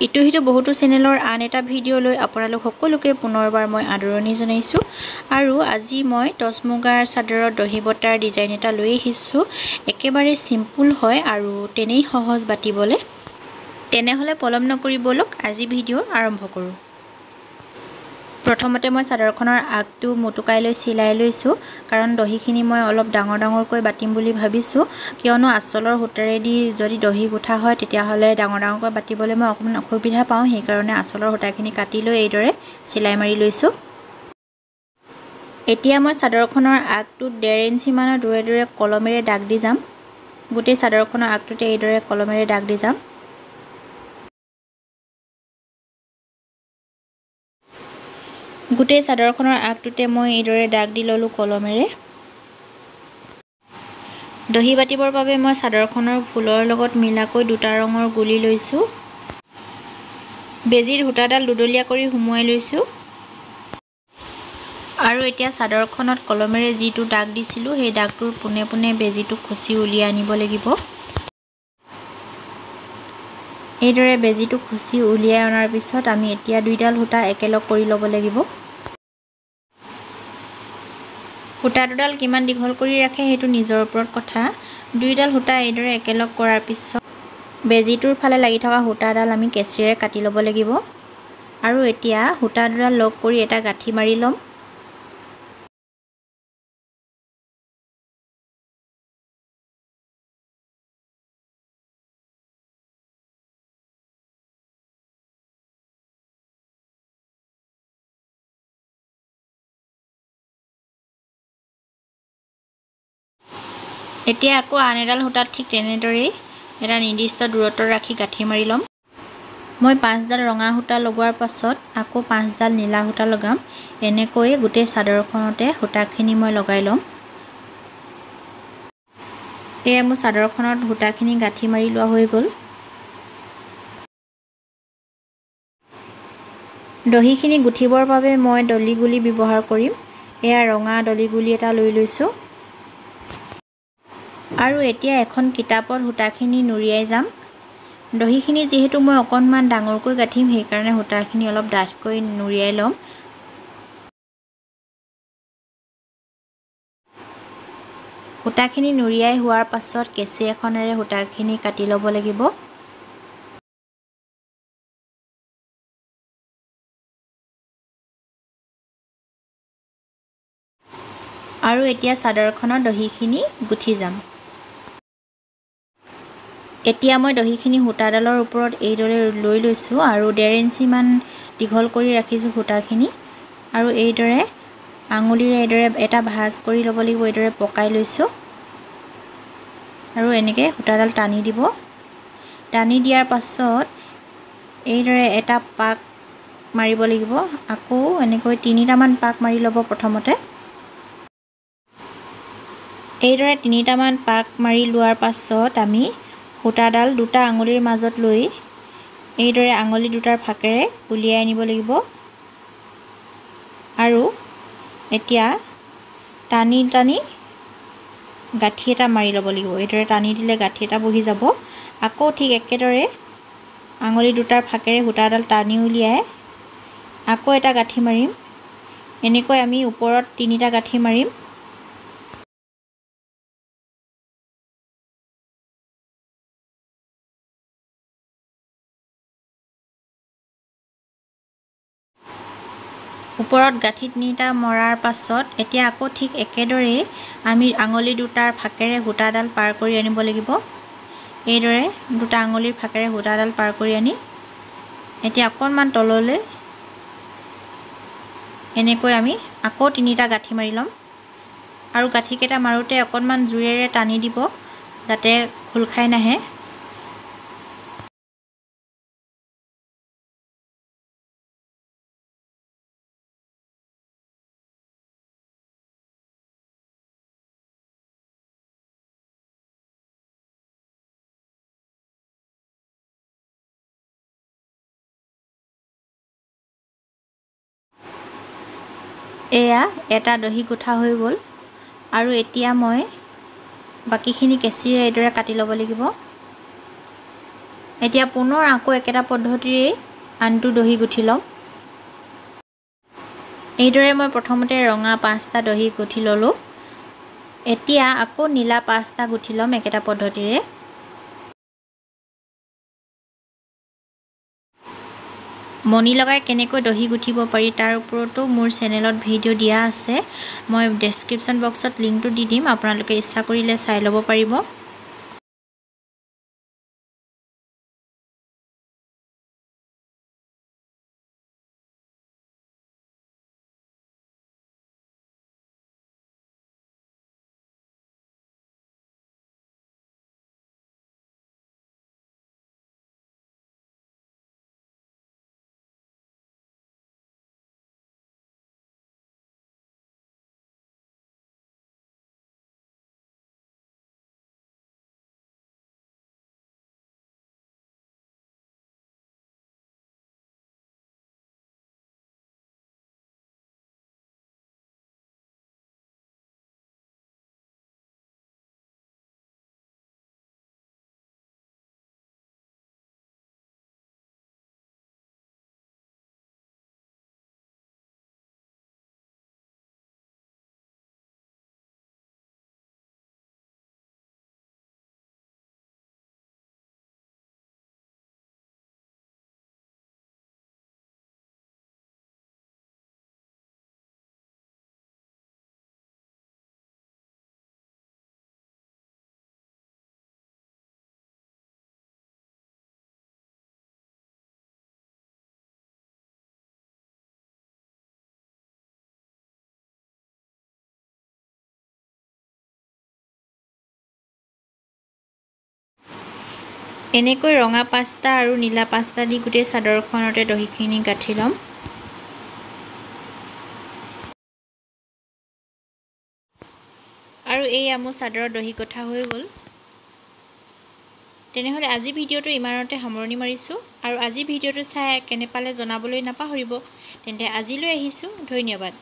ইটো সিটো বহুতো চেনেলৰ আন এটা ভিডিঅ' লৈ আপোনালোক সকলোকে পুনৰবাৰ মই আদৰণি জনাইছোঁ। আৰু আজি মই টচ মুগাৰ চাদৰত দহি বটাৰ ডিজাইন এটা লৈ আহিছোঁ। একেবাৰে চিম্পুল হয় আৰু তেনেই সহজ বাটিবলৈ। তেনেহ'লে পলম নকৰি ব'লক আজি ভিডিঅ' আৰম্ভ কৰোঁ। প্ৰথমতে মই চাদৰখনৰ আগটো মুটুকাই লৈ চিলাই লৈছোঁ, কাৰণ দহিখিনি মই অলপ ডাঙৰকৈ বাটিম বুলি ভাবিছোঁ। কিয়নো আঁচলৰ সূতাৰেদি যদি দহি গুঠা হয় তেতিয়াহ'লে ডাঙৰকৈ বাটিবলৈ মই অকণমান অসুবিধা পাওঁ। সেইকাৰণে আঁচলৰ সূতাখিনি কাটি লৈ এইদৰে চিলাই মাৰি লৈছোঁ। এতিয়া মই চাদৰখনৰ আগটোত 1.5 ইঞ্চিমানৰ দূৰে কলমেৰে দাগ দি যাম। গোটেই চাদৰখনৰ আগটোতে এইদৰে কলমেৰে দাগ দি যাম। গোটেই চাদৰখনৰ আগটোতে মই এইদৰে দাগ দি ল'লোঁ কলমেৰে। দহি বাটিবৰ বাবে মই চাদৰখনৰ ফুলৰ লগত মিলাকৈ দুটা ৰঙৰ গুলি লৈছোঁ। বেজীৰ সূতাডাল দুডলীয়া কৰি সুমুৱাই লৈছোঁ। আৰু এতিয়া চাদৰখনত কলমেৰে যিটো দাগ দিছিলোঁ সেই দাগটোৰ পোনে পোনে বেজীটো খুচি উলিয়াই আনিব লাগিব। এইদৰে বেজীটো খুচি উলিয়াই অনাৰ পিছত আমি এতিয়া দুইডাল সূতা একেলগ কৰি ল'ব লাগিব। সূতা দুডাল কিমান দীঘল কৰি ৰাখে সেইটো নিজৰ ওপৰত কথা। দুইডাল সূতা এইদৰে একেলগ কৰাৰ পিছত বেজীটোৰ ফালে লাগি থকা সূতাডাল আমি কেঁচিৰে কাটি ল'ব লাগিব। আৰু এতিয়া সূতা দুডাল লগ কৰি এটা গাঁঠি মাৰি ল'ম। এতিয়া আকৌ আন এডাল সূতাত ঠিক তেনেদৰেই এটা নিৰ্দিষ্ট দূৰত্ব ৰাখি গাঁঠি মাৰি ল'ম। মই 5ডাল ৰঙা সূতা লগোৱাৰ পাছত আকৌ 5ডাল নীলা সূতা লগাম। এনেকৈ গোটেই চাদৰখনতে সূতাখিনি মই লগাই ল'ম। এয়া মোৰ চাদৰখনত সূতাখিনি গাঁঠি মাৰি লোৱা হৈ গ'ল। দহিখিনি গুঠিবৰ বাবে মই দলি গুলি ব্যৱহাৰ কৰিম। এয়া ৰঙা দলি গুলি এটা লৈ লৈছোঁ। আৰু এতিয়া এখন কিতাপত সূতাখিনি নুৰিয়াই যাম। দহিখিনি যিহেতু মই অকণমান ডাঙৰকৈ গাঁঠিম, সেইকাৰণে সূতাখিনি অলপ ডাঠকৈ নুৰিয়াই ল'ম। সূতাখিনি নুৰিয়াই হোৱাৰ পাছত কেঁচি এখনেৰে সূতাখিনি কাটি ল'ব লাগিব। আৰু এতিয়া চাদৰখনৰ দহিখিনি গুঠি যাম। এতিয়া মই দহিখিনি সূতাডালৰ ওপৰত এইদৰে লৈ লৈছোঁ আৰু 1.5 ইঞ্চিমান দীঘল কৰি ৰাখিছোঁ সূতাখিনি। আৰু এইদৰে আঙুলিৰে এইদৰে এটা ভাঁজ কৰি ল'ব লাগিব। এইদৰে পকাই লৈছোঁ আৰু এনেকৈ সূতাডাল টানি দিব। টানি দিয়াৰ পাছত এইদৰে এটা পাক মাৰিব লাগিব। আকৌ এনেকৈ 3টামান পাক মাৰি ল'ব প্ৰথমতে। এইদৰে 3টামান পাক মাৰি লোৱাৰ পাছত আমি সূতাডাল দুটা আঙুলিৰ মাজত লৈ এইদৰে আঙুলি দুটাৰ ফাকেৰে উলিয়াই আনিব লাগিব। আৰু এতিয়া টানি গাঁঠি এটা মাৰি ল'ব লাগিব। এইদৰে টানি দিলে গাঁঠি এটা বহি যাব। আকৌ ঠিক একেদৰে আঙুলি দুটাৰ ফাকেৰে সূতাডাল টানি উলিয়াই আকৌ এটা গাঁঠি মাৰিম। এনেকৈ আমি ওপৰত 3টা গাঁঠি মাৰিম। ওপৰত গাঁঠি 3টা মৰাৰ পাছত এতিয়া আকৌ ঠিক একেদৰেই আমি আঙুলি দুটাৰ ফাকেৰে সূতাডাল পাৰ কৰি আনিব লাগিব। এইদৰে দুটা আঙুলিৰ ফাকেৰে সূতাডাল পাৰ কৰি আনি এতিয়া অকণমান তললৈ এনেকৈ আমি আকৌ 3টা গাঁঠি মাৰি ল'ম। আৰু গাঁঠিকেইটা মাৰোঁতে অকণমান জোৰেৰে টানি দিব যাতে খোল খাই নাহে। এয়া এটা দহি গুঠা হৈ গ'ল। আৰু এতিয়া মই বাকীখিনি কেঁচিৰে এইদৰে কাটি ল'ব লাগিব। এতিয়া পুনৰ আকৌ একেটা পদ্ধতিৰে আনটো দহি গুঠি ল'ম। এইদৰে মই প্ৰথমতে ৰঙা 5টা দহি গুঠি ল'লোঁ। এতিয়া আকৌ নীলা 5টা গুঠি ল'ম একেটা পদ্ধতিৰে। মণি লগাই কেনেকৈ দহি গুঠিব পাৰি তাৰ ওপৰতো মোৰ চেনেলত ভিডিঅ' দিয়া আছে। মই ডেছক্ৰিপশ্যন বক্সত লিংকটো দি দিম, আপোনালোকে ইচ্ছা কৰিলে চাই ল'ব পাৰিব। এনেকৈ ৰঙা 5টা আৰু নীলা 5টা দি গোটেই চাদৰখনতে দহিখিনি গাঁঠি ল'ম। আৰু এইয়া মোৰ চাদৰৰ দহি গঁঠা হৈ গ'ল। তেনেহ'লে আজি ভিডিঅ'টো ইমানতে সামৰণি মাৰিছোঁ। আৰু আজি ভিডিঅ'টো চাই কেনে পালে জনাবলৈ নাপাহৰিব। তেন্তে আজিলৈ আহিছোঁ, ধন্যবাদ।